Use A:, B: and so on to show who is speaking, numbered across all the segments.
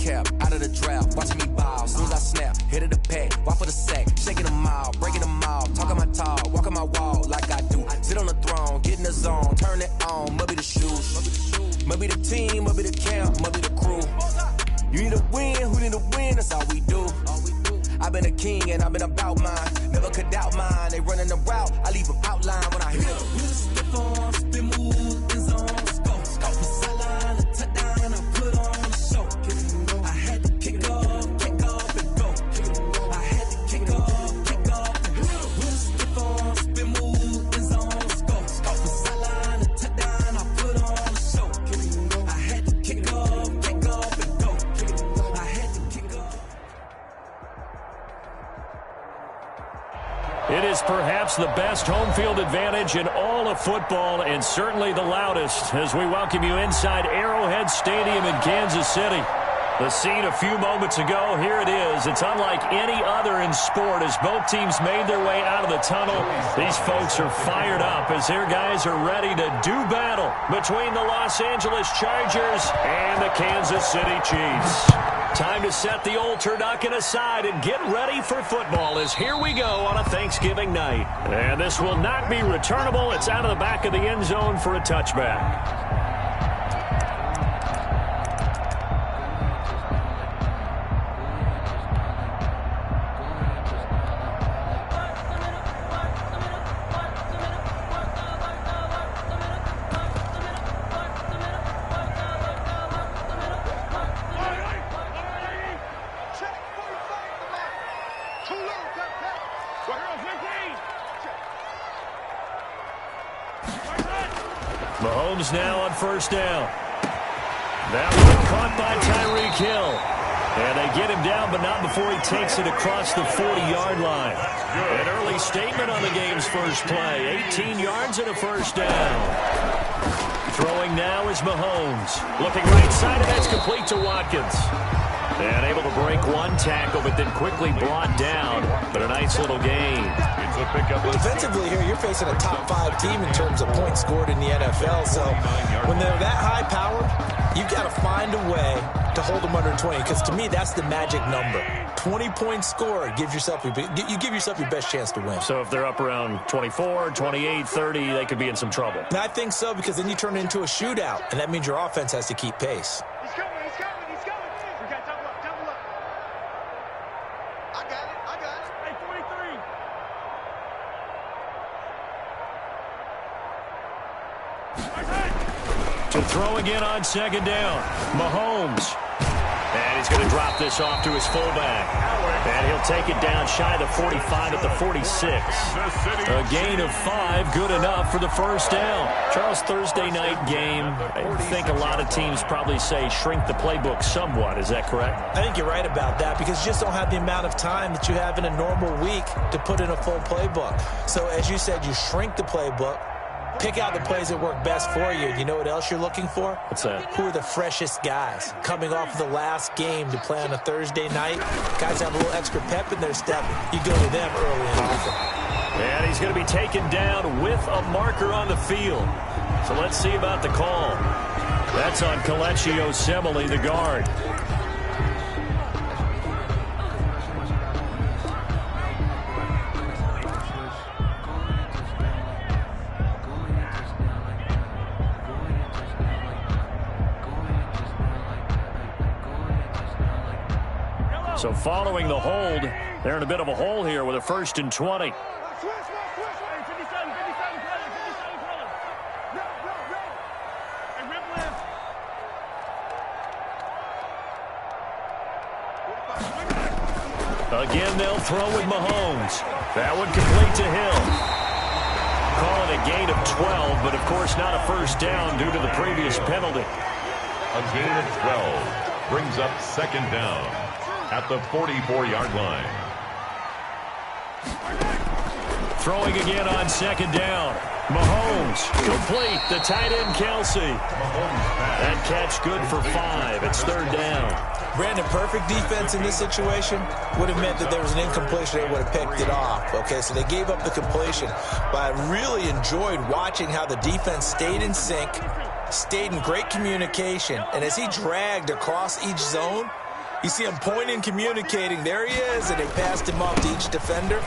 A: cap, out of the draft, watching me ball. Soon as I snap, hit of the pack, walk for the sack, shaking them all, breaking them all, talking my talk, walking my wall like I do. Sit on the throne, get in the zone, turn it on, must be the shoes, must be the team, must be the camp, must be the crew. You need a win, who need a win, that's all we do. I've been a king and I've been about mine, never could doubt mine. They running the route, I leave them outline when I hear them. Step on, spin move, in zone, scope, sideline, a touchdown, I put on the show. I had to kick off and go. I had to kick off and go. Step on, spin move, in zone, scope, sideline, a touchdown, I put on the show. I had to kick off and go. I had to kick off.
B: It is perhaps the best home field advantage in all of football, and certainly the loudest, as we welcome you inside Arrowhead Stadium in Kansas City. The scene a few moments ago, here it is. It's unlike any other in sport as both teams made their way out of the tunnel. These folks are fired up as their guys are ready to do battle between the Los Angeles Chargers and the Kansas City Chiefs. Time to set the old turducken aside and get ready for football as here we go on a Thanksgiving night. And this will not be returnable. It's out of the back of the end zone for a touchback. Mahomes now on first down. That one caught by Tyreek Hill. And they get him down, but not before he takes it across the 40-yard line. An early statement on the game's first play. 18 yards and a first down. Throwing now is Mahomes. Looking right side, and that's complete to Watkins. And able to break one tackle, but then quickly brought down. But a nice little gain.
C: Defensively here, you're facing a top 5 team in terms of points scored in the NFL. So when they're that high-powered, you've got to find a way to hold them under 20. Because to me, that's the magic number. 20 points scored gives yourself you give yourself your best chance to win.
B: So if they're up around 24, 28, 30, they could be in some trouble.
C: And I think so, because then you turn it into a shootout, and that means your offense has to keep pace.
D: He's coming. We got double up. I got it. Hey,
B: 43. To throw again on second down. Mahomes. And he's going to drop this off to his fullback. And he'll take it down shy of the 45 at the 46. A gain of 5, good enough for the first down. Charles, Thursday night game, I think a lot of teams probably say shrink the playbook somewhat. Is that correct?
C: I think you're right about that, because you just don't have the amount of time that you have in a normal week to put in a full playbook. So as you said, you shrink the playbook. Pick out the plays that work best for you. You know what else you're looking for?
B: What's that?
C: Who are the freshest guys coming off of the last game to play on a Thursday night? Guys have a little extra pep in their step. You go to them early and often.
B: And he's going to be taken down with a marker on the field. So let's see about the call. That's on Kelechi Osemele, the guard. So following the hold, they're in a bit of a hole here with a 1st and 20. Again, they'll throw with Mahomes. That one complete to Hill. Calling a gain of 12, but of course not a first down due to the previous penalty.
E: A gain of 12 brings up second down at the 44-yard line.
B: Throwing again on second down. Mahomes, complete. The tight end, Kelsey. That catch good for 5. It's 3rd down.
C: Brandon, perfect defense in this situation would have meant that there was an incompletion. They would have picked it off. Okay, so they gave up the completion. But I really enjoyed watching how the defense stayed in sync, stayed in great communication. And as he dragged across each zone, You see him pointing, communicating. There he is, and they passed him off to each defender.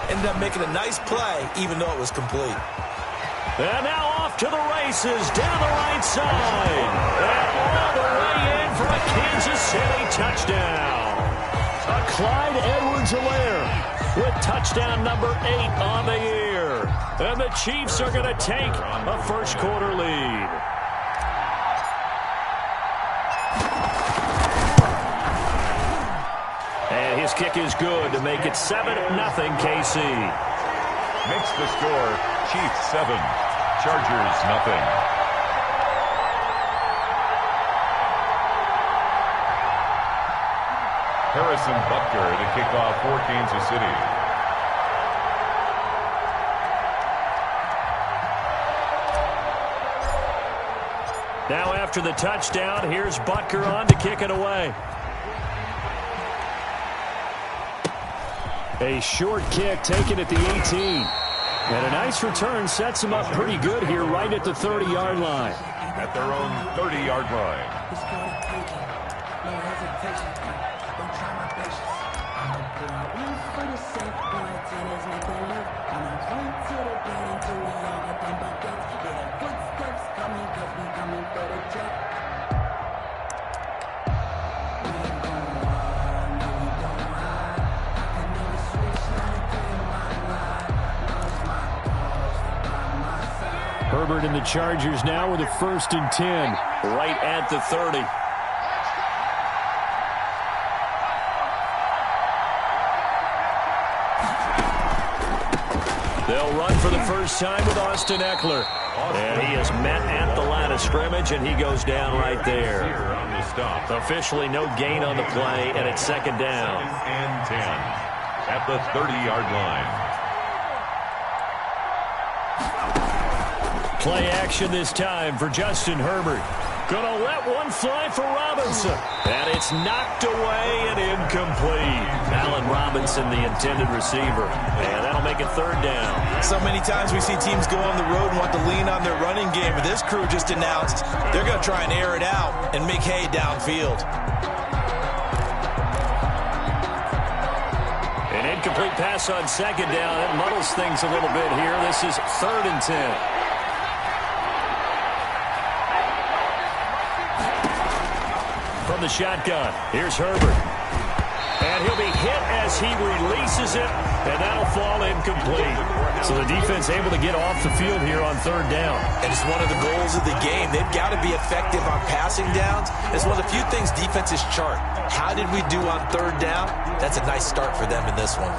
C: Ended up making a nice play, even though it was complete.
B: And now off to the races, down the right side. And all the way in for a Kansas City touchdown. Clyde Edwards-Helaire with touchdown number 8 on the year. And the Chiefs are going to take a first-quarter lead. And his kick is good to make it 7-0 KC.
E: Makes the score Chiefs 7, Chargers nothing. Harrison Butker to kick off for Kansas City.
B: Now after the touchdown, here's Butker on to kick it away. A short kick taken at the 18. And a nice return sets him up pretty good here right at the 30-yard line.
E: At their own 30-yard line.
B: Herbert and the Chargers now with a 1st and 10, right at the 30. They'll run for the first time with Austin Eckler. And he is met at the line of scrimmage, and he goes down right there.
E: On the stop.
B: Officially no gain on the play, and it's 2nd down.
E: 2nd and 10 at the 30-yard line.
B: Play action this time for Justin Herbert. Gonna let one fly for Robinson. And it's knocked away and incomplete. Allen Robinson, the intended receiver. And that'll make it 3rd down.
C: So many times we see teams go on the road and want to lean on their running game. But this crew just announced they're going to try and air it out and make hay downfield.
B: An incomplete pass on 2nd down. That muddles things a little bit here. This is 3rd and 10. From the shotgun, here's Herbert. And he'll be hit as he releases it, and that'll fall incomplete. So the defense able to get off the field here on 3rd down.
C: And it's one of the goals of the game. They've got to be effective on passing downs. It's one of the few things defenses chart. How did we do on 3rd down? That's a nice start for them in this one.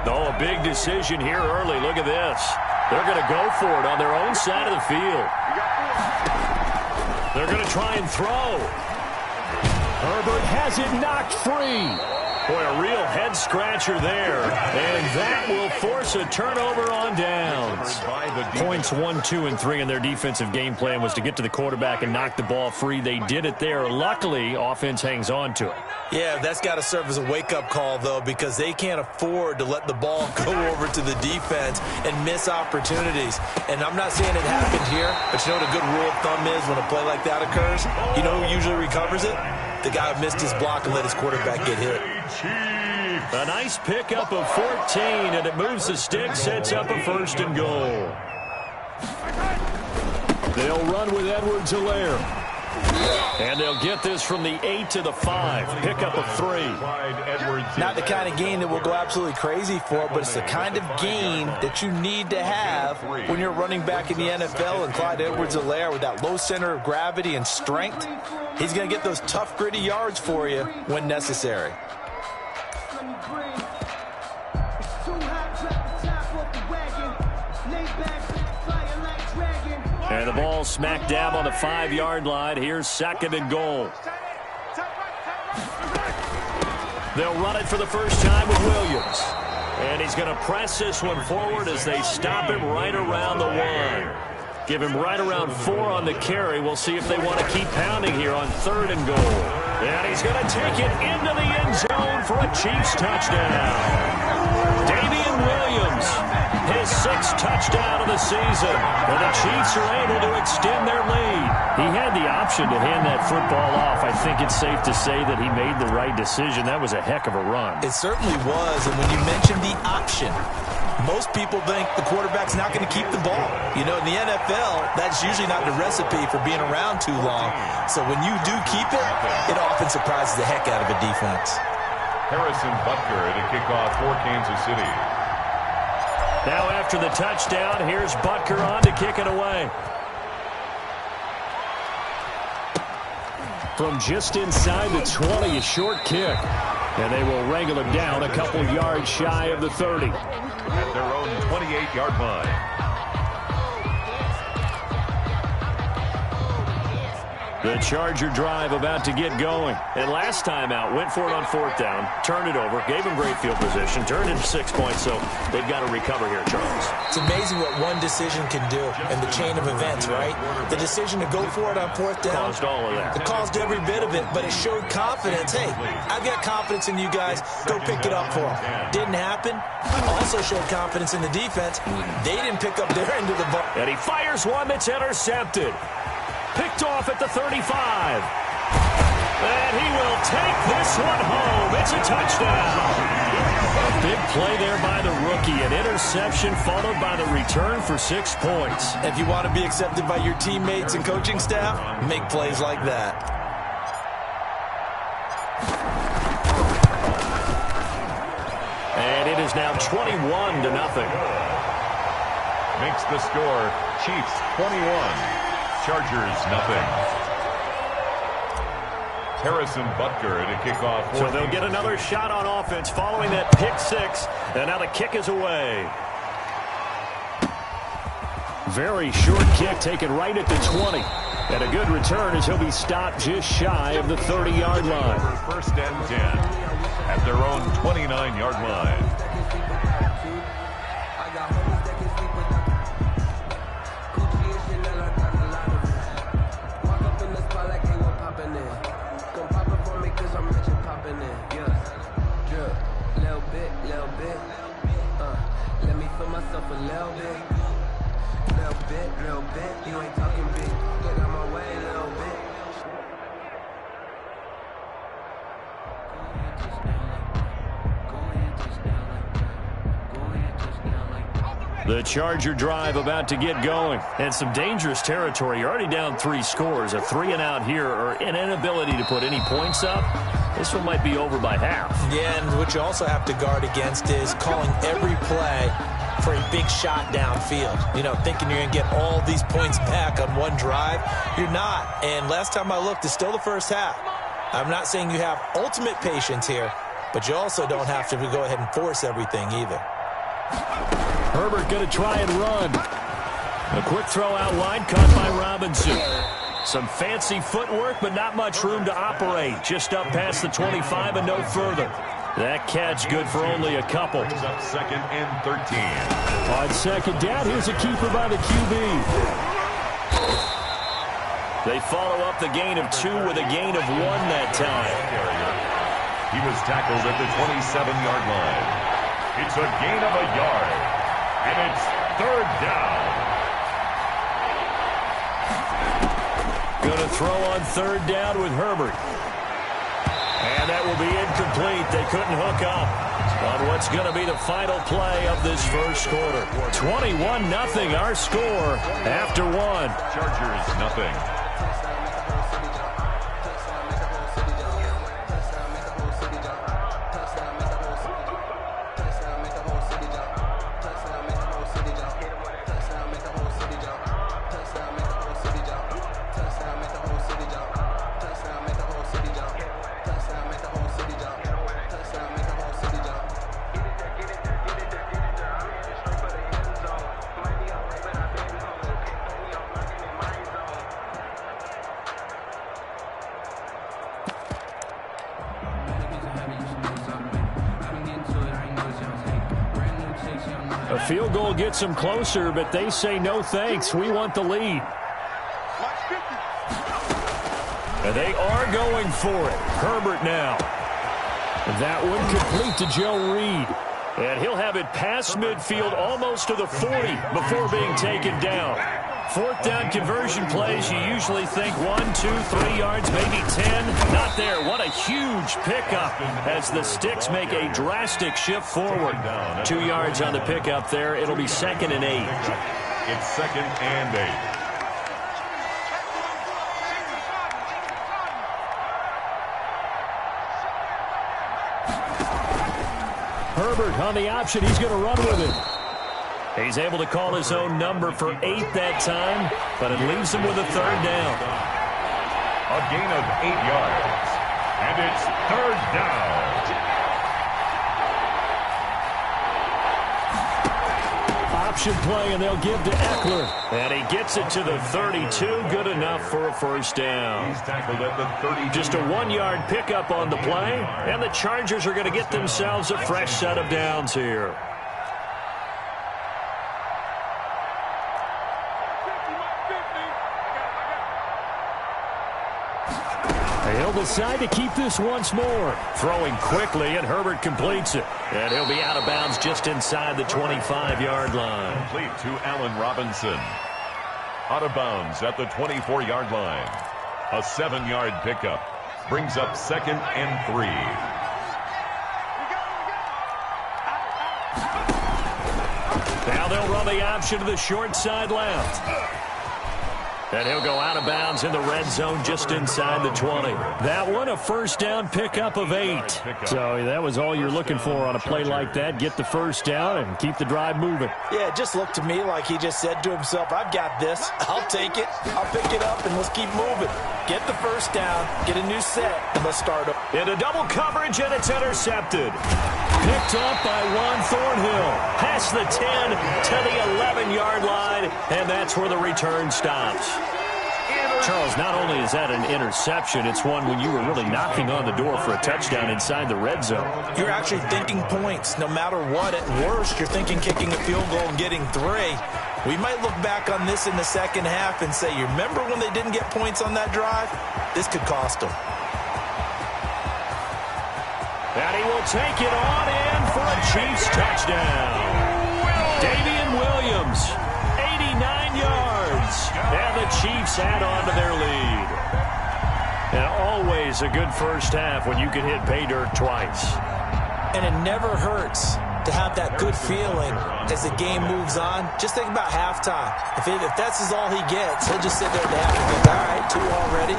B: Oh, a big decision here early. Look at this. They're going to go for it on their own side of the field. They're going to try and throw. Herbert has it knocked free. Boy, a real head-scratcher there. And that will force a turnover on downs. Points 1, 2, and 3 in their defensive game plan was to get to the quarterback and knock the ball free. They did it there. Luckily, offense hangs on to it.
C: Yeah, that's got to serve as a wake-up call, though, because they can't afford to let the ball go over to the defense and miss opportunities. And I'm not saying it happened here, but you know what a good rule of thumb is when a play like that occurs? You know who usually recovers it? The guy who missed his block and let his quarterback get hit.
B: A nice pickup of 14, and it moves the stick, sets up a 1st and goal. They'll run with Edwards-Helaire. And they'll get this from the 8 to the 5. Pickup of 3.
C: Not the kind of gain that we'll go absolutely crazy for, but it's the kind of gain that you need to have when you're running back in the NFL. And Clyde Edwards-Helaire, with that low center of gravity and strength, he's going to get those tough, gritty yards for you when necessary.
B: And the ball smack dab on the 5-yard line. Here's 2nd and goal. They'll run it for the first time with Williams. And he's going to press this one forward as they stop him right around the 1. Give him right around 4 on the carry. We'll see if they want to keep pounding here on 3rd and goal. And he's going to take it into the end zone for a Chiefs touchdown. Damian Williams his 6th touchdown of the season. And the Chiefs are able to extend their lead. He had the option to hand that football off. I think it's safe to say that he made the right decision. That was a heck of a run.
C: It certainly was. And when you mentioned the option, most people think the quarterback's not going to keep the ball. You know, in the NFL, that's usually not the recipe for being around too long. So when you do keep it, it often surprises the heck out of a defense.
E: Harrison Butker at a kickoff for Kansas City.
B: Now after the touchdown, here's Butker on to kick it away. From just inside the 20, a short kick. And they will wrangle him down a couple yards shy of the 30.
E: At their own 28-yard line.
B: The Charger drive about to get going. And last time out, went for it on 4th down, turned it over, gave him great field position, turned into 6 points, so they've got to recover here, Charles.
C: It's amazing what one decision can do in the chain of events, right? The decision to go for it on 4th down.
B: Caused all of that.
C: It caused every bit of it, but it showed confidence. Hey, I've got confidence in you guys. Go pick it up for them. Didn't happen. Also showed confidence in the defense. They didn't pick up their end of the ball.
B: And he fires one that's intercepted. Picked off at the 35. And he will take this one home. It's a touchdown. A big play there by the rookie. An interception followed by the return for 6 points.
C: If you want to be accepted by your teammates and coaching staff, make plays like that.
B: And it is now 21-0.
E: Makes the score Chiefs 21. Chargers nothing. Harrison Butker at a kickoff.
B: So they'll get another shot on offense following that pick 6. And now the kick is away. Very short kick taken right at the 20. And a good return as he'll be stopped just shy of the 30-yard line.
E: 1st and 10 at their own 29-yard line.
B: The Charger drive about to get going. And some dangerous territory. You're already down 3 scores. A 3-and-out here or an inability to put any points up. This one might be over by half.
C: Yeah, and what you also have to guard against is calling every play for a big shot downfield. You know, thinking you're going to get all these points back on one drive. You're not. And last time I looked, it's still the first half. I'm not saying you have ultimate patience here, but you also don't have to go ahead and force everything either.
B: Herbert going to try and run. A quick throw out wide, caught by Robinson. Some fancy footwork, but not much room to operate. Just up past the 25 and no further. That catch good for only a couple.
E: Brings up 2nd and 13.
B: On 2nd down, here's a keeper by the QB. They follow up the gain of 2 with a gain of 1 that time.
E: He was tackled at the 27-yard line. It's a gain of a yard. And it's 3rd down.
B: Going to throw on 3rd down with Herbert. And that will be incomplete. They couldn't hook up on what's going to be the final play of this first quarter. 21-0 our score after 1.
E: Chargers nothing.
B: A field goal gets them closer, but they say no thanks. We want the lead. And they are going for it. Herbert now. That one complete to Joe Reed. And he'll have it past midfield almost to the 40 before being taken down. Fourth down conversion plays, you usually think 1, 2, 3 yards, maybe 10. Not there. What a huge pickup as the Sticks make a drastic shift forward. 2 yards on the pickup there. It'll be 2nd and 8.
E: It's 2nd and 8.
B: Herbert on the option. He's going to run with it. He's able to call his own number for 8 that time, but it leaves him with a 3rd down.
E: A gain of 8 yards. And it's 3rd down.
B: Option play, and they'll give to Eckler. And he gets it to the 32. Good enough for a 1st down.
E: He's tackled at the 30.
B: Just a 1-yard pickup on the play, and the Chargers are going to get themselves a fresh set of downs here. He'll decide to keep this once more. Throwing quickly, and Herbert completes it. And he'll be out of bounds just inside the 25-yard line.
E: Complete to Allen Robinson. Out of bounds at the 24-yard line. A 7-yard pickup. Brings up 2nd and 3.
B: Now they'll run the option to the short side left. And he'll go out of bounds in the red zone just inside the 20. That one, a 1st down pickup of 8. So that was all you're looking for on a play like that. Get the 1st down and keep the drive moving.
C: Yeah, it just looked to me like he just said to himself, I've got this. I'll take it. I'll pick it up, and let's keep moving. Get the 1st down, get a new set, and let's start up.
B: Into double coverage, and it's intercepted. Picked up by Juan Thornhill. Past the 10 to the 11-yard line, and that's where the return stops. Charles, not only is that an interception, it's one when you were really knocking on the door for a touchdown inside the red zone.
C: You're actually thinking points. No matter what, at worst, you're thinking kicking a field goal and getting 3. We might look back on this in the second half and say, you remember when they didn't get points on that drive? This could cost them.
B: And he will take it on in for a Chiefs touchdown. Davian Williams, 89 yards. And the Chiefs add on to their lead. And always a good first half when you can hit pay dirt twice.
C: And it never hurts to have that good feeling as the game moves on. Just think about halftime. If that's all he gets, he'll just sit there at the half and think, all right, 2 already.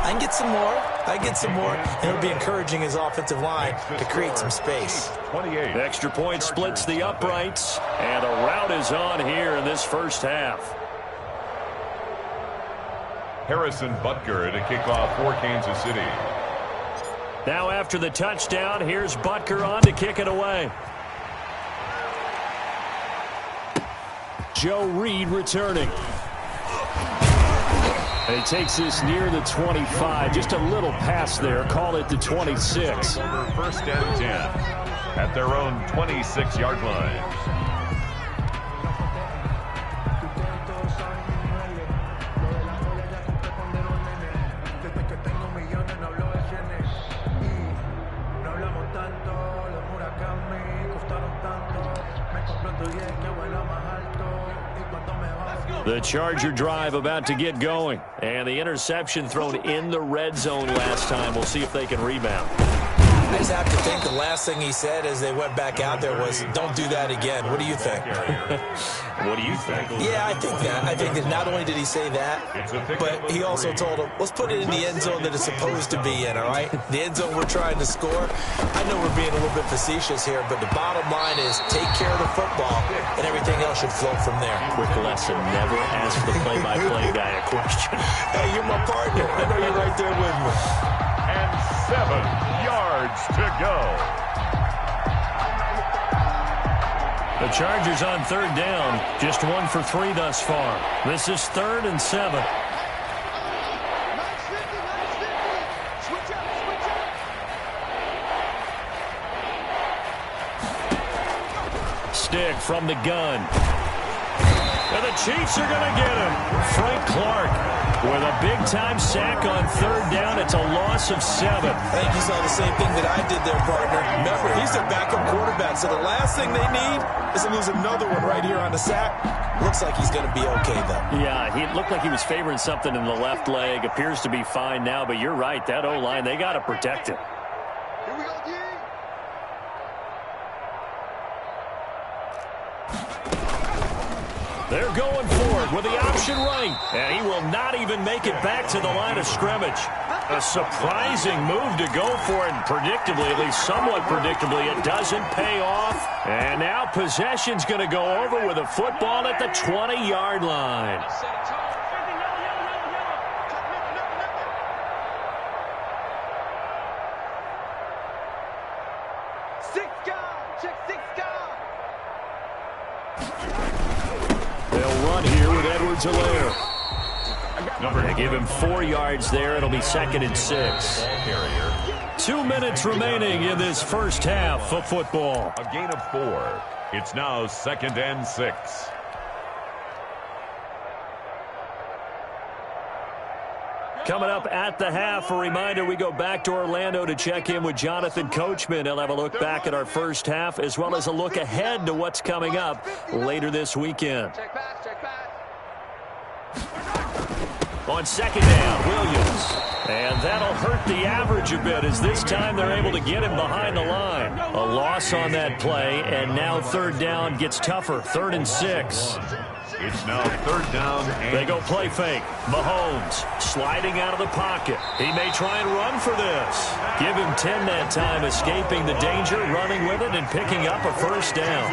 C: I can get some more. I get some more. And it'll be encouraging his offensive line to create some space.
E: 28.
B: The extra point splits the uprights. And a rout is on here in this first half.
E: Harrison Butker to kick off for Kansas City.
B: Now after the touchdown, here's Butker on to kick it away. Joe Reed returning. And he takes this near the 25. Just a little pass there. Call it the 26.
E: Over 1st and 10 at their own 26-yard line.
B: The Charger drive about to get going. And the interception thrown in the red zone last time. We'll see if they can rebound.
C: I just have to think the last thing he said as they went back out there was, don't do that again. What do you think?
B: What do you think?
C: Yeah, I think that. I think that not only did he say that, but he also told him, let's put it in the end zone that it's supposed to be in, all right? The end zone we're trying to score. I know we're being a little bit facetious here, but the bottom line is take care of the football, and everything else should flow from there.
B: Quick lesson, never ask the play-by-play guy a question.
C: Hey, you're my partner. I know you're right there with me.
E: And 7 yards to go.
B: The Chargers on 3rd down, just 1 for 3 thus far. This is 3rd and 7. Stick from the gun. And the Chiefs are going to get him. Frank Clark With a big-time sack on third down, it's a loss of 7.
C: I think you saw the same thing that I did there, partner. Remember, he's a backup quarterback, so the last thing they need is to lose another one right here on the sack. Looks like he's going to be okay, though.
B: Yeah, he looked like he was favoring something in the left leg. Appears to be fine now, but you're right. That O-line, they got to protect him.
D: Here we go, D.
B: They're going for it with the option right, and he will not even make it back to the line of scrimmage. A surprising move to go for it, and predictably, at least somewhat predictably, it doesn't pay off. And now possession's going to go over with a football at the 20-yard line. They'll run here with Edwards-Helaire. They give him 4 yards there. It'll be 2nd and 6. 2 minutes remaining in this first half of football.
E: A gain of 4. It's now 2nd and 6.
B: Coming up at the half, a reminder, we go back to Orlando to check in with Jonathan Coachman. He'll have a look back at our first half as well as a look ahead to what's coming up later this weekend.
D: Check pass, check pass.
B: On 2nd down, Williams. And that'll hurt the average a bit as this time they're able to get him behind the line. A loss on that play, and now 3rd down gets tougher. 3rd and 6.
E: It's now 3rd down.
B: They go play fake. Mahomes sliding out of the pocket. He may try and run for this. Give him 10 that time, escaping the danger, running with it, and picking up a 1st down.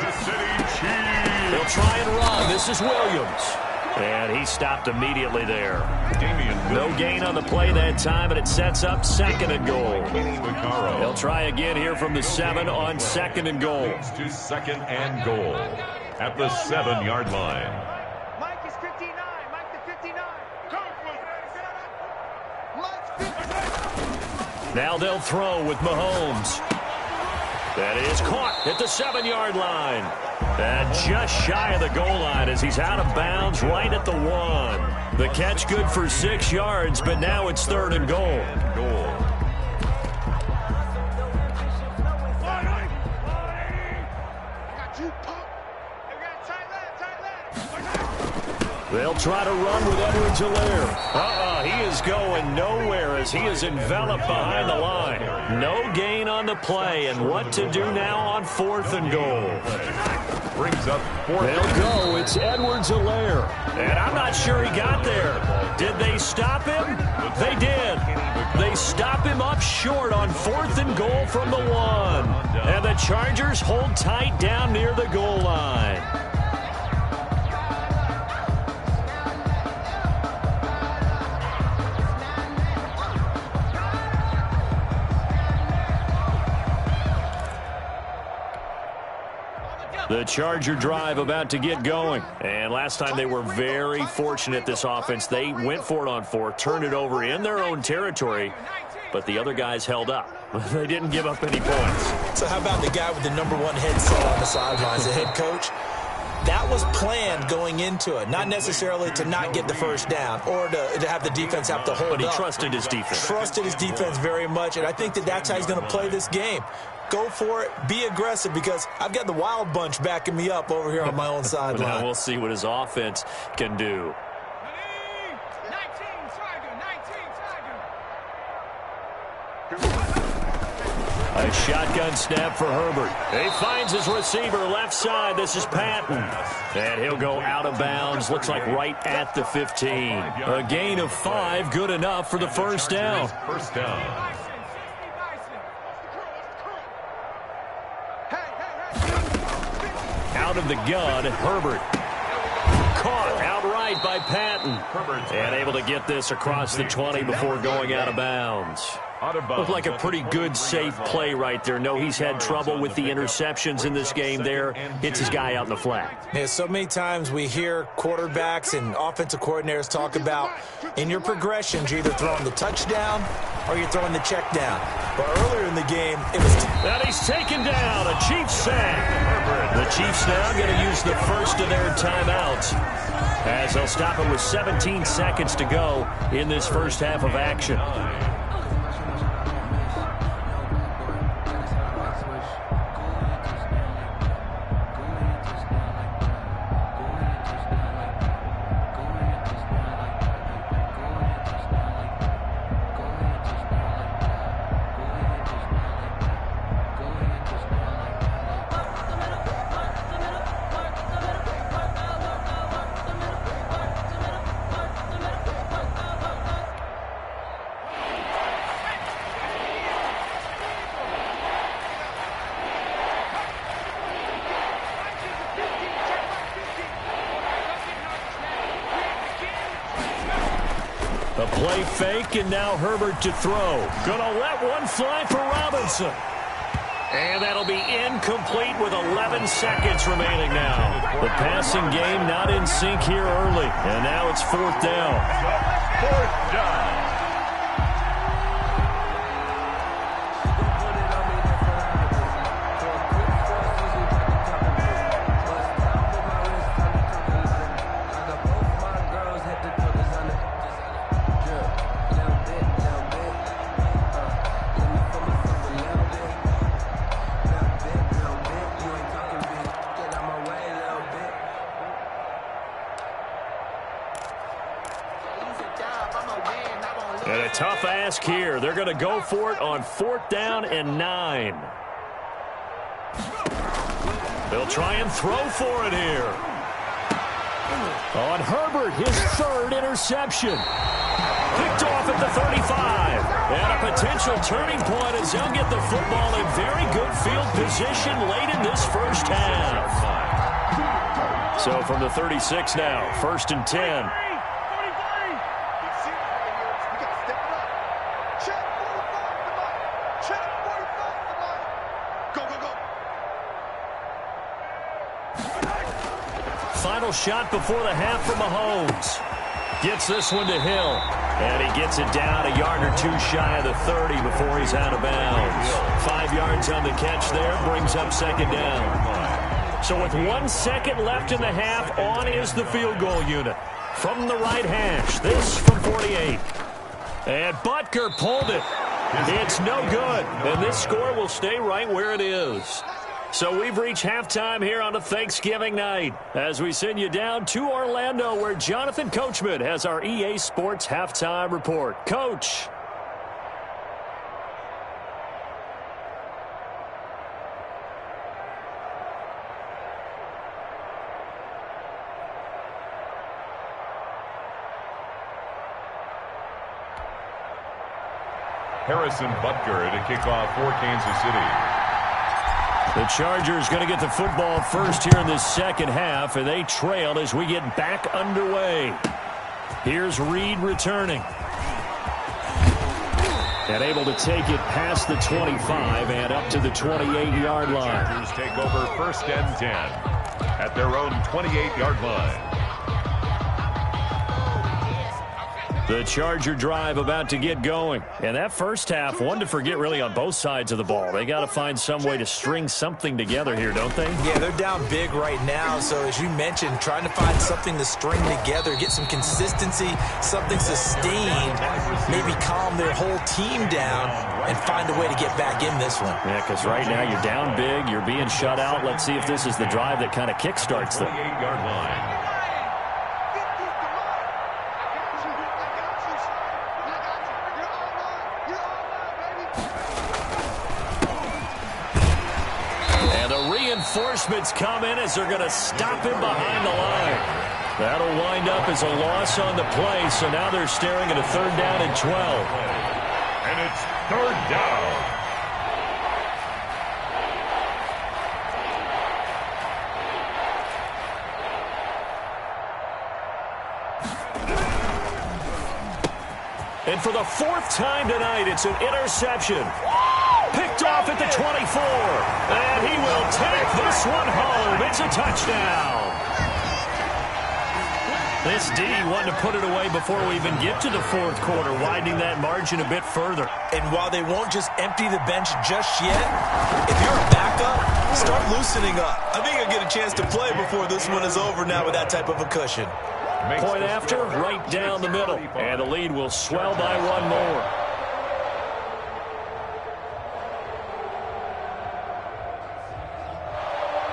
B: They'll try and run. This is Williams. And he stopped immediately there. No gain on the play that time, and it sets up 2nd and goal. They'll try again here from the 7 on 2nd and goal.
E: To 2nd and goal at the 7-yard line.
D: Mike is 59. Mike the 59. Mike's 59.
B: Now they'll throw with Mahomes. That is caught at the 7-yard line. And just shy of the goal line as he's out of bounds right at the 1. The catch good for 6 yards, but now it's 3rd and goal. They'll try to run with Edwards-Helaire. He is going nowhere as he is enveloped behind the line. No gain on the play, and what to do now on 4th and goal.
E: Brings up 4th.
B: They'll go. It's Edwards-Helaire. And I'm not sure he got there. Did they stop him? They did. They stop him up short on 4th and goal from the 1. And the Chargers hold tight down near the goal line. The Charger drive about to get going. And last time they were very fortunate, this offense. They went for it on 4, turned it over in their own territory, but the other guys held up. They didn't give up any points.
C: So how about the guy with the #1 headset on the sidelines, the head coach? That was planned going into it, not necessarily to not get the 1st down or to have the defense have to hold up.
B: But he trusted his defense.
C: Trusted his defense very much, and I think that's how he's going to play this game. Go for it. Be aggressive because I've got the wild bunch backing me up over here on my own sideline.
B: Now we'll see what his offense can do.
D: 19,
B: A shotgun snap for Herbert. He finds his receiver left side. This is Patton. And he'll go out of bounds. Looks like right at the 15. A gain of 5. Good enough for the 1st down.
E: 1st down.
B: Out of the gun, Herbert. Caught outright by Patton. And able to get this across the 20 before going out of bounds. Looked like a pretty good, safe play right there. No, he's had trouble with the interceptions in this game there. Hits his guy out in the flat.
C: Yeah, so many times we hear quarterbacks and offensive coordinators talk about in your progressions, you're either throwing the touchdown or you're throwing the check down. But earlier in the game, it was...
B: And he's taken down. A Chiefs sack. The Chiefs now going to use the first of their timeouts as they'll stop it with 17 seconds to go in this first half of action. A play fake, and now Herbert to throw. Gonna let one fly for Robinson. And that'll be incomplete with 11 seconds remaining now. The passing game not in sync here early. And now it's fourth down.
E: Fourth down.
B: And a tough ask here. They're going to go for it on fourth down and 9. They'll try and throw for it here. On Herbert, his third interception. Picked off at the 35. And a potential turning point as they'll get the football in very good field position late in this first half. So from the 36 now, first and 10. Final shot before the half from Mahomes. Gets this one to Hill. And he gets it down a yard or two shy of the 30 before he's out of bounds. 5 yards on the catch there, brings up second down. So with 1 second left in the half, on is the field goal unit. From the right hash, this from 48. And Butker pulled it. It's no good. And this score will stay right where it is. So we've reached halftime here on a Thanksgiving night as we send you down to Orlando where Jonathan Coachman has our EA Sports halftime report. Coach.
E: Harrison Butker to kick off for Kansas City.
B: The Chargers going to get the football first here in this second half, and they trail as we get back underway. Here's Reed returning. And able to take it past the 25 and up to the 28-yard line.
E: Chargers take over first and 10 at their own 28-yard line.
B: The Charger drive about to get going. And that first half, one to forget really on both sides of the ball. They got to find some way to string something together here, don't they?
C: Yeah, they're down big right now. So as you mentioned, trying to find something to string together, get some consistency, something sustained, maybe calm their whole team down and find a way to get back in this one.
B: Yeah, because right now you're down big, you're being shut out. Let's see if this is the drive that kind of kickstarts them.
E: 28-yard line.
B: Reinforcements come in as they're going to stop him behind the line. That'll wind up as a loss on the play, so now they're staring at a third down and 12.
E: And it's third down.
B: And for the fourth time tonight, it's an interception. Picked off at the 24. And he will take this one home. It's a touchdown. This D wanted to put it away before we even get to the fourth quarter, widening that margin a bit further.
C: And while they won't just empty the bench just yet, if you're a backup, start loosening up. I think you'll get a chance to play before this one is over now with that type of a cushion.
B: Point after, right down the middle. And the lead will swell by one more.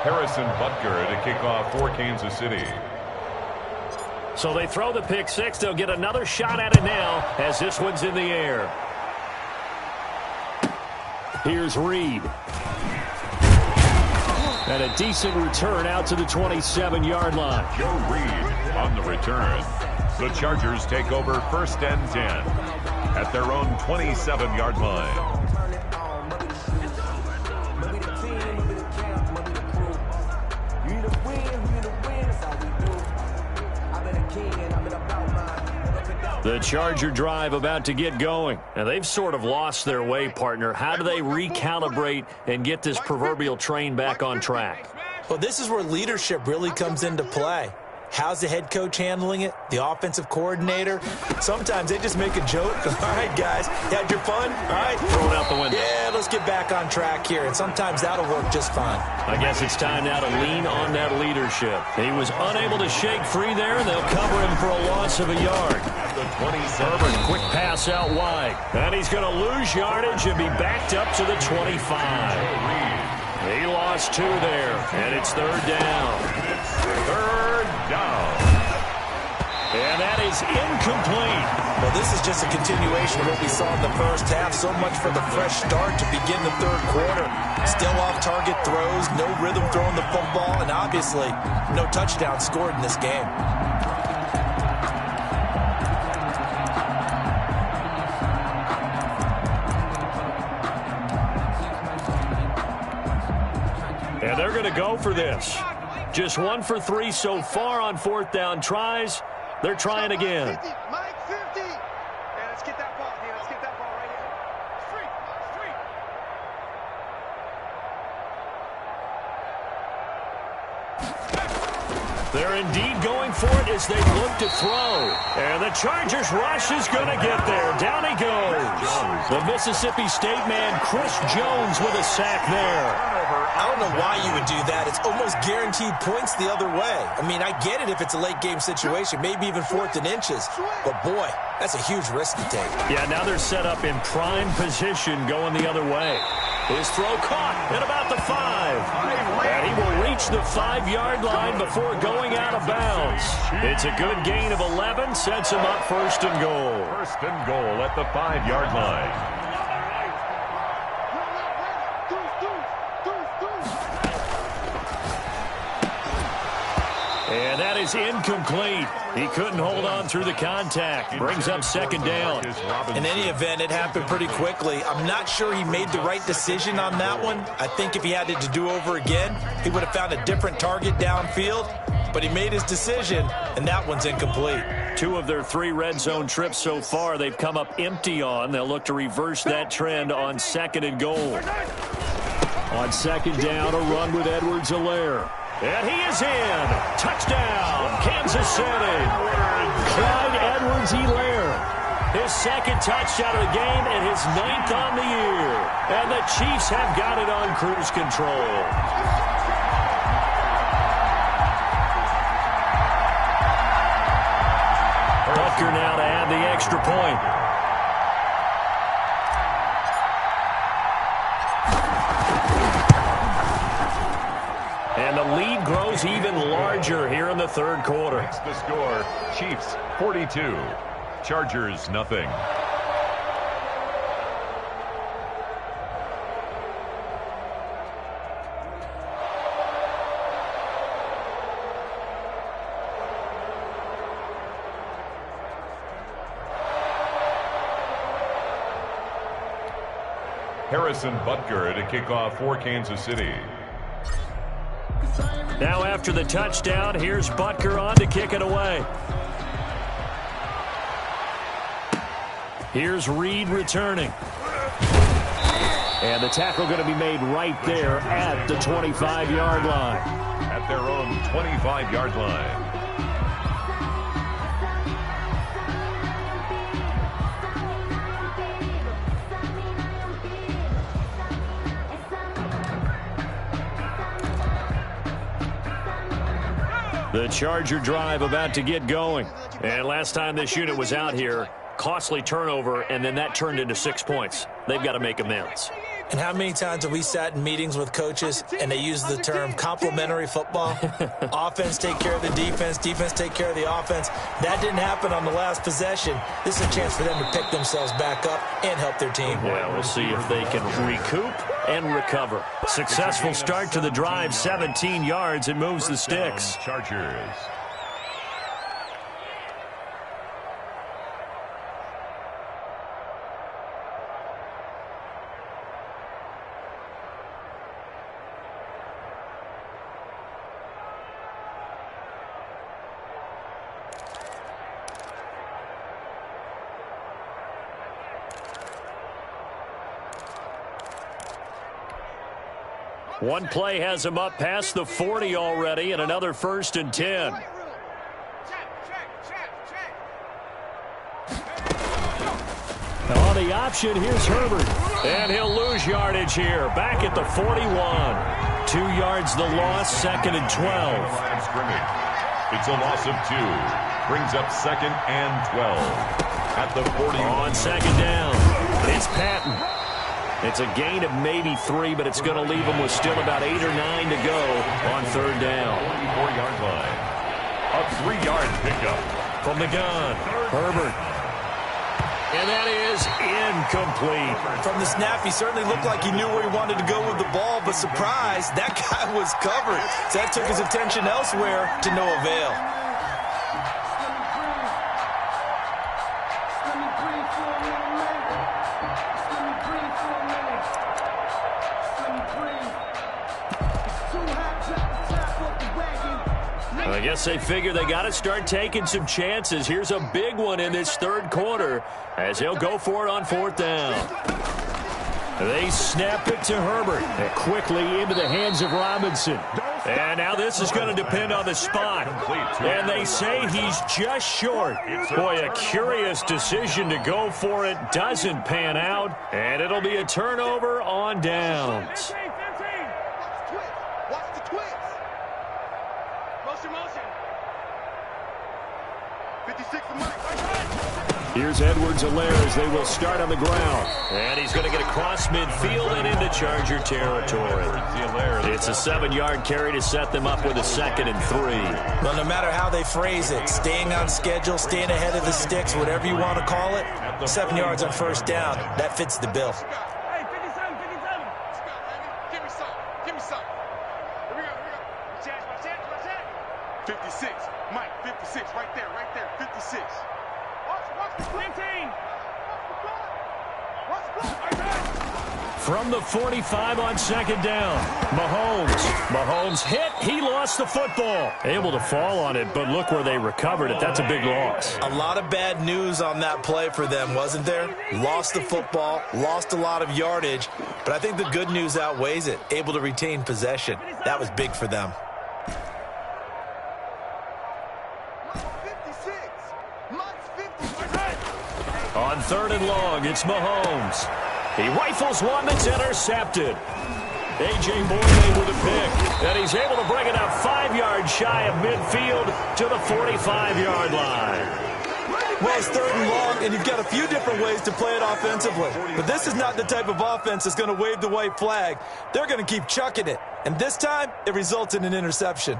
E: Harrison Butker to kick off for Kansas City.
B: So they throw the pick six. They'll get another shot at it now as this one's in the air. Here's Reed. And a decent return out to the 27-yard line.
E: Joe Reed on the return. The Chargers take over 1st and 10 at their own 27-yard line.
B: The Charger drive about to get going. And they've sort of lost their way, partner. How do they recalibrate and get this proverbial train back on track?
C: Well, this is where leadership really comes into play. How's the head coach handling it? The offensive coordinator? Sometimes they just make a joke. All right, guys, you had your fun? All right.
B: Throw it out the window.
C: Yeah, let's get back on track here. And sometimes that'll work just fine.
B: I guess it's time now to lean on that leadership. He was unable to shake free there, and they'll cover him for a loss of a yard.
E: The 27.
B: Quick pass out wide. And he's going to lose yardage and be backed up to the 25. He lost 2 there, and it's 3rd down.
E: 3rd down.
B: And that is incomplete.
C: Well, this is just a continuation of what we saw in the first half. So much for the fresh start to begin the 3rd quarter. Still off-target throws, no rhythm throwing the football, and obviously no touchdown scored in this game.
B: And they're going to go for this. Just 1 for 3 so far on 4th down tries. They're trying again.
D: Mike 50. Yeah, let's get that ball. Yeah, let's get that ball right here. Street.
B: They're indeed going for it as they look to throw. And the Chargers rush is going to get there. Down he goes. The Mississippi State man, Chris Jones, with a sack there.
C: I don't know why you would do that. It's almost guaranteed points the other way. I mean, I get it if it's a late-game situation, maybe even 4th and inches. But, boy, that's a huge risk to take.
B: Yeah, now they're set up in prime position going the other way. His throw caught at about the 5. And he will reach the 5-yard line before going out of bounds. It's a good gain of 11, sets him up 1st and goal.
E: 1st and goal at the 5-yard line.
B: And that is incomplete. He couldn't hold on through the contact. Brings up 2nd down.
C: In any event, it happened pretty quickly. I'm not sure he made the right decision on that one. I think if he had it to do over again, he would have found a different target downfield. But he made his decision, and that one's incomplete.
B: 2 of their 3 red zone trips so far, they've come up empty on. They'll look to reverse that trend on 2nd and goal. On 2nd down, a run with Edwards-Helaire. And he is in. Touchdown, Kansas City. Clyde Edwards-Helaire. His 2nd touchdown of the game and his 9th on the year. And the Chiefs have got it on cruise control. Butker now to add the extra point. And the lead grows even larger here in the 3rd quarter.
E: That's the score. Chiefs 42. Chargers nothing. Harrison Butker to kick off for Kansas City.
B: Now after the touchdown, here's Butker on to kick it away. Here's Reed returning. And the tackle going to be made right there at the 25-yard line.
E: At their own 25-yard line.
B: The Charger drive about to get going. And last time this unit was out here, costly turnover, and then that turned into 6 points. They've got to make amends.
C: And how many times have we sat in meetings with coaches and they use the term complementary football? Offense take care of the defense, defense take care of the offense. That didn't happen on the last possession. This is a chance for them to pick themselves back up and help their team.
B: Yeah, we'll see if they can recoup and recover. Successful start to the drive, 17 yards. It moves the sticks.
E: Chargers.
B: One play has him up past the 40 already, and another 1st and 10. On the option, here's Herbert. And he'll lose yardage here. Back at the 41. 2 yards the loss, 2nd and 12.
E: It's a loss of 2. Brings up 2nd and 12. At the 40.
B: On 2nd down, it's Patton. It's a gain of maybe 3, but it's going to leave them with still about 8 or 9 to go on 3rd down.
E: 44-yard line. A 3-yard pickup.
B: From the gun, Herbert. And that is incomplete.
C: From the snap, he certainly looked like he knew where he wanted to go with the ball, but surprise, that guy was covered. So that took his attention elsewhere to no avail.
B: I guess they figure they got to start taking some chances. Here's a big one in this 3rd quarter as he'll go for it on 4th down. They snap it to Herbert and quickly into the hands of Robinson. And now this is going to depend on the spot. And they say he's just short. Boy, a curious decision to go for it. Doesn't pan out. And it'll be a turnover on downs. Here's Edwards-Helaire as they will start on the ground. And he's going to get across midfield and into Charger territory. It's a 7-yard carry to set them up with a 2nd and 3.
C: Well, no matter how they phrase it, staying on schedule, staying ahead of the sticks, whatever you want to call it, 7 yards on 1st down, that fits the bill.
D: Hey, 57, 57. Give me some. Give me some. Here we go, here we go. Watch that. 56. Mike, 56. Right there, 56. Watch the 15.
B: From the 45 on 2nd down, Mahomes hit. He lost the football. Able to fall on it, but look where they recovered it. That's a big loss.
C: A lot of bad news on that play for them, wasn't there? Lost the football, lost a lot of yardage, but I think the good news outweighs it. Able to retain possession. That was big for them.
B: On 3rd and long, it's Mahomes. He rifles one that's intercepted. A.J. Bourne with a pick, and he's able to bring it up 5 yards shy of midfield to the 45-yard line.
C: Well, it's 3rd and long, and you've got a few different ways to play it offensively. But this is not the type of offense that's going to wave the white flag. They're going to keep chucking it, and this time it results in an interception.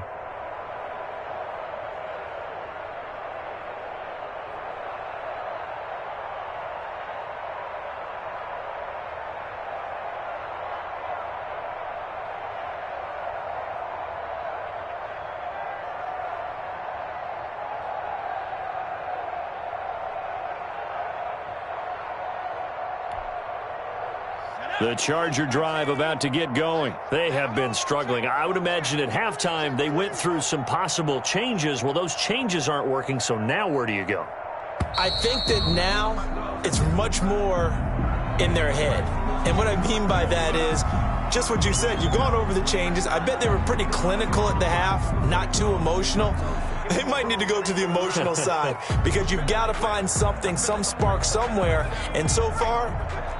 B: The Charger drive about to get going. They have been struggling. I would imagine at halftime they went through some possible changes. Well, those changes aren't working, so now where do you go?
C: I think that now it's much more in their head. And what I mean by that is just what you said. You've gone over the changes. I bet they were pretty clinical at the half, not too emotional. They might need to go to the emotional side because you've got to find something, some spark somewhere. And so far,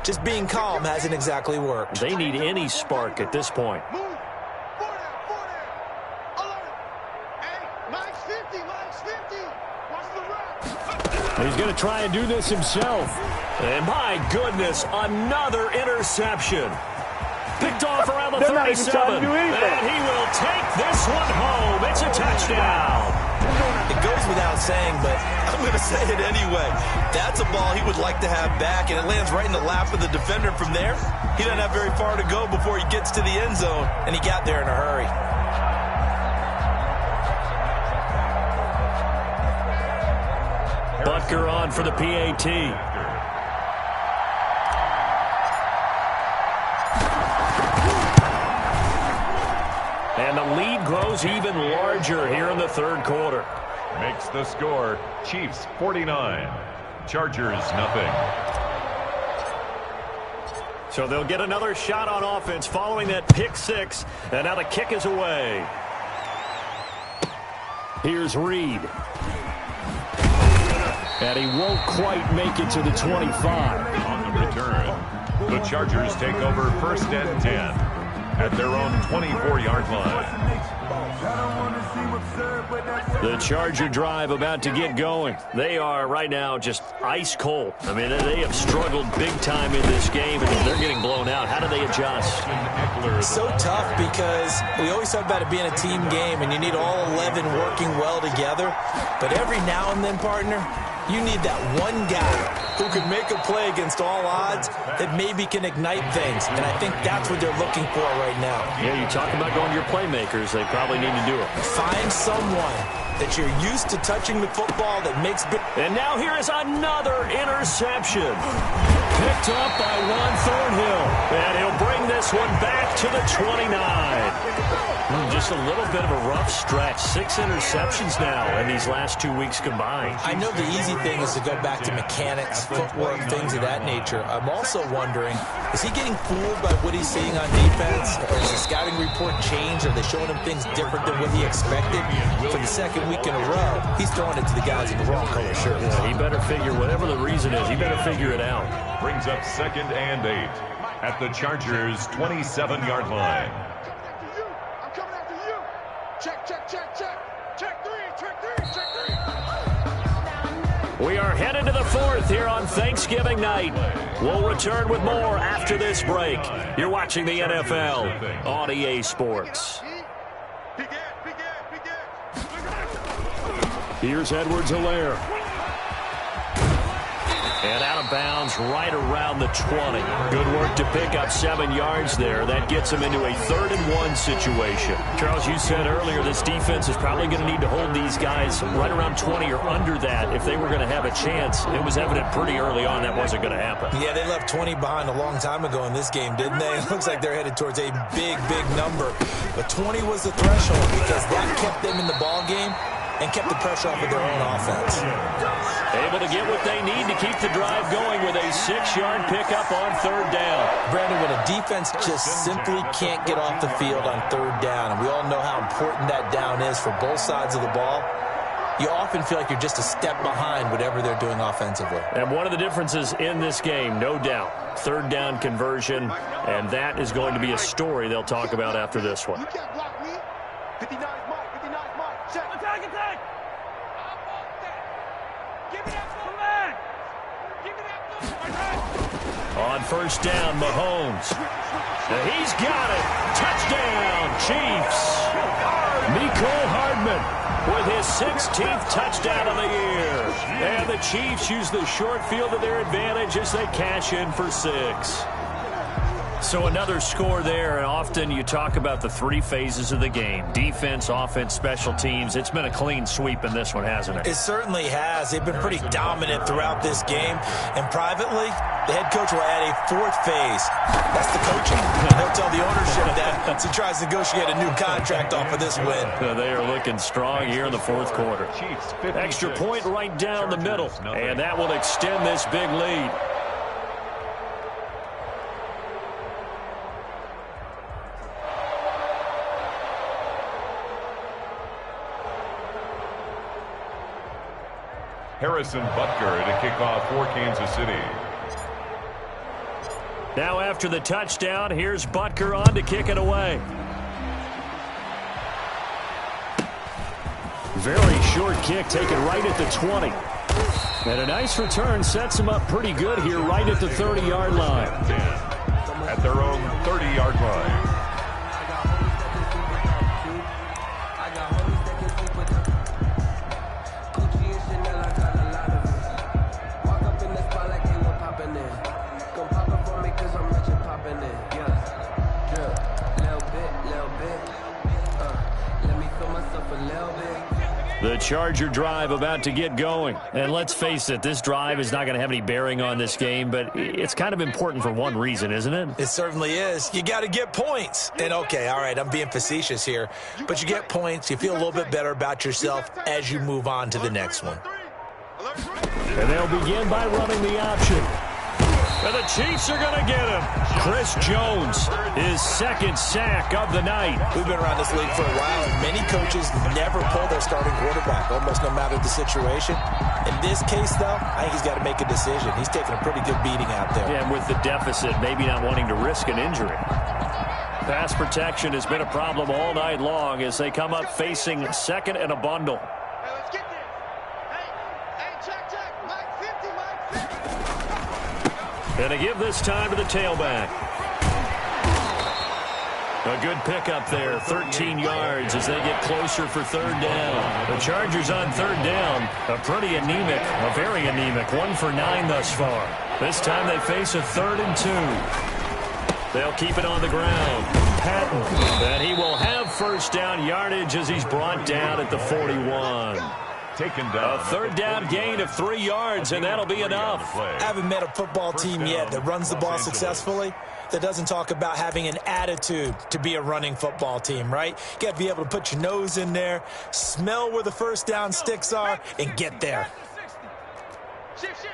C: just being calm hasn't exactly worked.
B: They need any spark at this point.
D: Move. Mike's 50. Watch the rep.
B: He's going to try and do this himself. And my goodness, another interception. Picked off around the 37. And he will take this one home. It's a touchdown.
C: It goes without saying, but I'm going to say it anyway. That's a ball he would like to have back, and it lands right in the lap of the defender from there. He doesn't have very far to go before he gets to the end zone, and he got there in a hurry.
B: Butker on for the PAT. And the lead grows even larger here in the third quarter.
E: Makes the score Chiefs 49, Chargers nothing.
B: So they'll get another shot on offense following that pick six. And now the kick is away. Here's Reed. And he won't quite make it to the 25.
E: On the return, the Chargers take over first and 10 at their own 24-yard line.
B: The Charger drive about to get going. They are right now just ice cold. I mean, they have struggled big time in this game, and they're getting blown out. How do they adjust?
C: So tough because we always talk about it being a team game, and you need all 11 working well together. But every now and then, partner, you need that one guy who can make a play against all odds that maybe can ignite things. And I think that's what they're looking for right now.
B: Yeah, you talk about going to your playmakers. They probably need to do it.
C: Find someone that you're used to touching the football that makes big.
B: And now here is another interception. Picked up by Juan Thornhill. And he'll bring this one back to the 29. Just a little bit of a rough stretch. 6 interceptions now in these last 2 weeks combined.
C: I know the easy thing is to go back to mechanics, footwork, things of that nature. I'm also wondering, is he getting fooled by what he's seeing on defense? Or is the scouting report changed? Are they showing him things different than what he expected? For the second week in a row, he's throwing it to the guys in the wrong color shirts.
B: Yeah, he better figure, whatever the reason is, he better figure it out.
E: Brings up second and 8 at the Chargers' 27-yard line.
B: We are headed to the fourth here on Thanksgiving night. We'll return with more after this break. You're watching the NFL on EA Sports. Here's Edwards-Helaire. And out of bounds right around the 20. Good work to pick up 7 yards there. That gets them into a 3rd and 1 situation. Charles, you said earlier this defense is probably going to need to hold these guys right around 20 or under that if they were going to have a chance. It was evident pretty early on that wasn't going to happen.
C: Yeah, they left 20 behind a long time ago in this game, didn't they? It looks like they're headed towards a big, big number. But 20 was the threshold because that kept them in the ball game and kept the pressure off of their own offense.
B: Able to get what they need to keep the drive going with a 6-yard pickup on 3rd down.
C: Brandon, when a defense just simply can't get off the field on 3rd down, and we all know how important that down is for both sides of the ball, you often feel like you're just a step behind whatever they're doing offensively.
B: And one of the differences in this game, no doubt, 3rd down conversion, and that is going to be a story they'll talk about after this one.
D: You can't block me. 59 is Mike. 59 is Mike. Check. Attack. I want that. Give me that ball, man. Give me that ball.
B: On 1st down, Mahomes. He's got it. Touchdown, Chiefs. Mecole Hardman with his 16th touchdown of the year. And the Chiefs use the short field to their advantage as they cash in for 6. So another score there, and often you talk about the 3 phases of the game. Defense, offense, special teams. It's been a clean sweep in this one, hasn't it?
C: It certainly has. They've been pretty dominant throughout this game. And privately, the head coach will add a 4th phase. That's the coaching. They'll Don't tell the ownership that as he tries to negotiate a new contract off of this win.
B: They are looking strong here in the fourth quarter. Extra point right down the middle, and that will extend this big lead.
E: Harrison Butker to kick off for Kansas City.
B: Now after the touchdown, here's Butker on to kick it away. Very short kick taken right at the 20. And a nice return sets him up pretty good here right at the 30-yard line.
E: At their own 30-yard line.
B: The Charger drive about to get going. And let's face it, this drive is not going to have any bearing on this game, but it's kind of important for one reason, isn't it?
C: It certainly is. You got to get points. And, okay, all right, I'm being facetious here, but you get points. You feel a little bit better about yourself as you move on to the next one.
B: And they'll begin by running the option. And the Chiefs are going to get him. Chris Jones, his second sack of the night.
C: We've been around this league for a while, and many coaches never pull their starting quarterback, almost no matter the situation. In this case, though, I think he's got to make a decision. He's taking a pretty good beating out there.
B: Yeah, and with the deficit, maybe not wanting to risk an injury. Pass protection has been a problem all night long as they come up facing second and a bundle.
D: Hey, let's get this. Hey, check. Mike 50, Mike 50.
B: And to give this time to the tailback. A good pickup there, 13 yards as they get closer for third down. The Chargers on third down, a very anemic, 1 for 9 thus far. This time they face a 3rd and 2. They'll keep it on the ground. Patton, and he will have first down yardage as he's brought down at the 41.
E: Taken down.
B: A third down gain of 3 yards, and that'll be enough.
C: I haven't met a football team yet that runs the ball successfully that doesn't talk about having an attitude to be a running football team, right? You got to be able to put your nose in there, smell where the first down sticks are, and get there.
D: Shift.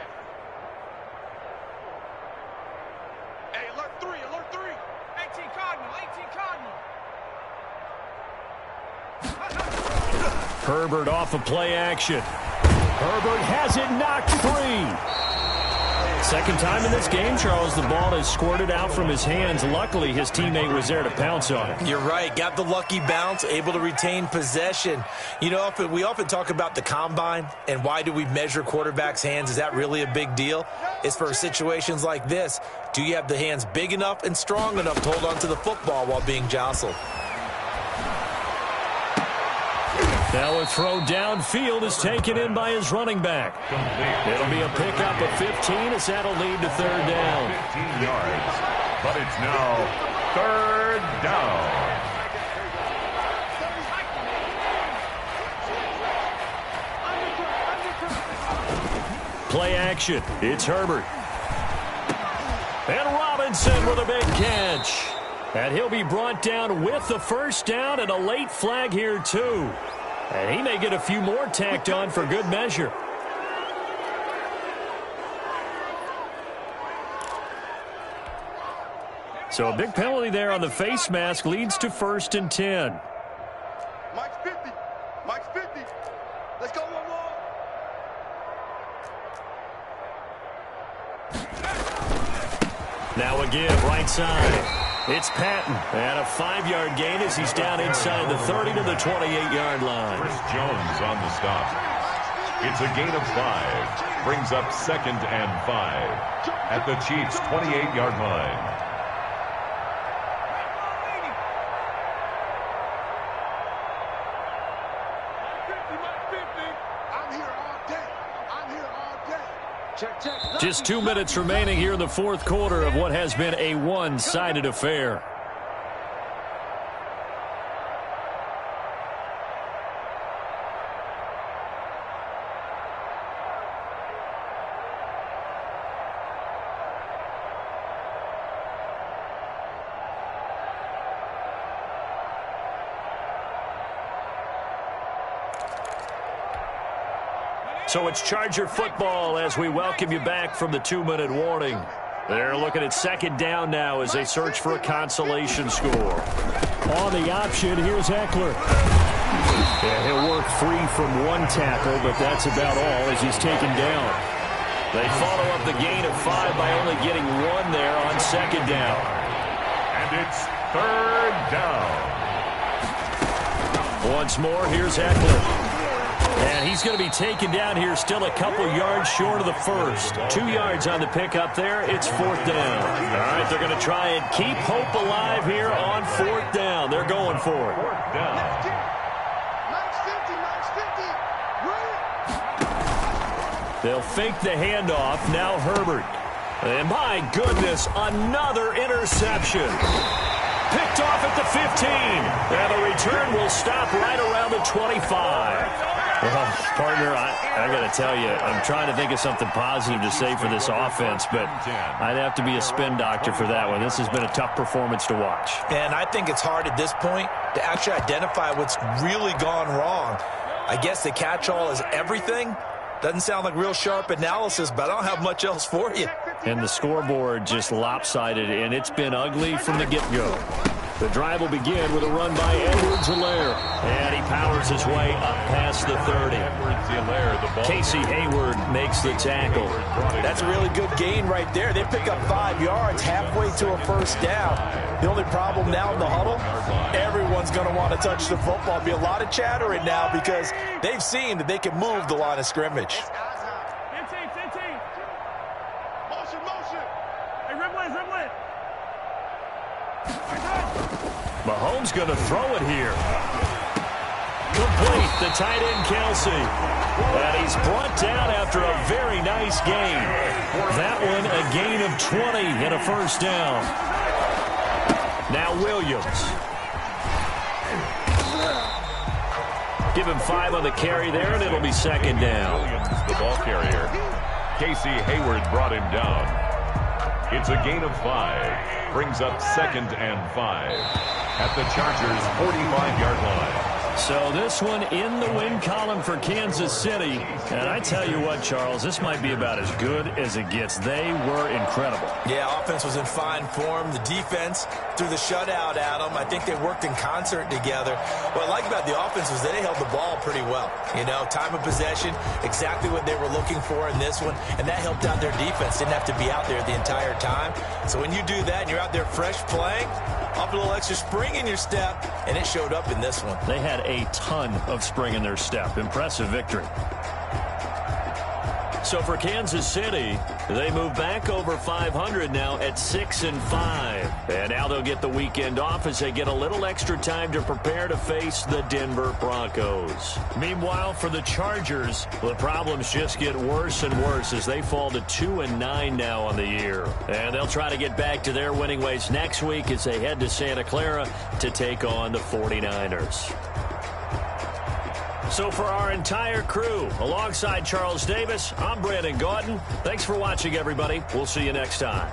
D: Hey, alert 3. 18 Cardinal.
B: Herbert off of play action. Herbert has it knocked free. Second time in this game, Charles, the ball has squirted out from his hands. Luckily, his teammate was there to pounce on it.
C: You're right. Got the lucky bounce, able to retain possession. You know, we often talk about the combine and why do we measure quarterbacks' hands. Is that really a big deal? It's for situations like this. Do you have the hands big enough and strong enough to hold on to the football while being jostled?
B: Now a throw downfield is taken in by his running back. It'll be a pickup of 15 as that'll lead to third down.
E: 15 yards, but it's now third down.
B: Play action. It's Herbert. And Robinson with a big catch. And he'll be brought down with the first down and a late flag here too. And he may get a few more tacked on for good measure. So a big penalty there on the face mask leads to 1st and 10.
D: Mike's 50. Let's go one more.
B: Now again, right side. It's Patton, and a 5-yard gain as he's down inside the 30 to the 28-yard line.
E: Chris Jones on the stop. It's a gain of 5. Brings up 2nd and 5 at the Chiefs' 28-yard line.
B: Just 2 minutes remaining here in the fourth quarter of what has been a one-sided affair. So it's Charger football as we welcome you back from the 2-minute warning. They're looking at second down now as they search for a consolation score.
F: On the option, here's Eckler.
B: Yeah, he'll work free from one tackle, but that's about all as he's taken down. They follow up the gain of 5 by only getting 1 there on second down.
E: And it's third down.
B: Once more, here's Eckler. And he's going to be taken down here, still a couple yards short of the first. 2 yards on the pickup there. It's fourth down. All right, they're going to try and keep hope alive here on fourth down. They're going for it.
E: Fourth down.
B: They'll fake the handoff. Now Herbert. And my goodness, another interception. Picked off at the 15. And the return will stop right around the 25. Well, partner, I got to tell you, I'm trying to think of something positive to say for this offense, but I'd have to be a spin doctor for that one. This has been a tough performance to watch.
C: And I think it's hard at this point to actually identify what's really gone wrong. I guess the catch-all is everything. Doesn't sound like real sharp analysis, but I don't have much else for you.
B: And the scoreboard just lopsided, and it's been ugly from the get-go. The drive will begin with a run by Edwards-Helaire. And he powers his way up past the 30. Casey Hayward makes the tackle.
C: That's a really good gain right there. They pick up 5 yards halfway to a first down. The only problem now in the huddle, everyone's going to want to touch the football. There'll be a lot of chattering now because they've seen that they can move the line of scrimmage.
B: Mahomes going to throw it here. Complete, the tight end Kelsey. And he's brought down after a very nice gain. That one a gain of 20 and a first down. Now Williams. Give him 5 on the carry there, and it'll be second down.
E: Williams, the ball carrier. Casey Hayward brought him down. It's a gain of 5. Brings up second and 5. At the Chargers' 45-yard line.
B: So this one in the win column for Kansas City. And I tell you what, Charles, this might be about as good as it gets. They were incredible.
C: Yeah, offense was in fine form. The defense threw the shutout at them. I think they worked in concert together. What I like about the offense was that they held the ball pretty well. You know, time of possession, exactly what they were looking for in this one. And that helped out their defense. Didn't have to be out there the entire time. So when you do that and you're out there fresh playing, up a little extra spring in your step, and it showed up in this one.
B: They had a ton of spring in their step. Impressive victory. So for Kansas City, they move back over 500 now at 6-5. And now they'll get the weekend off as they get a little extra time to prepare to face the Denver Broncos. Meanwhile, for the Chargers, the problems just get worse and worse as they fall to 2-9 now on the year. And they'll try to get back to their winning ways next week as they head to Santa Clara to take on the 49ers. So for our entire crew, alongside Charles Davis, I'm Brandon Gaudin. Thanks for watching, everybody. We'll see you next time.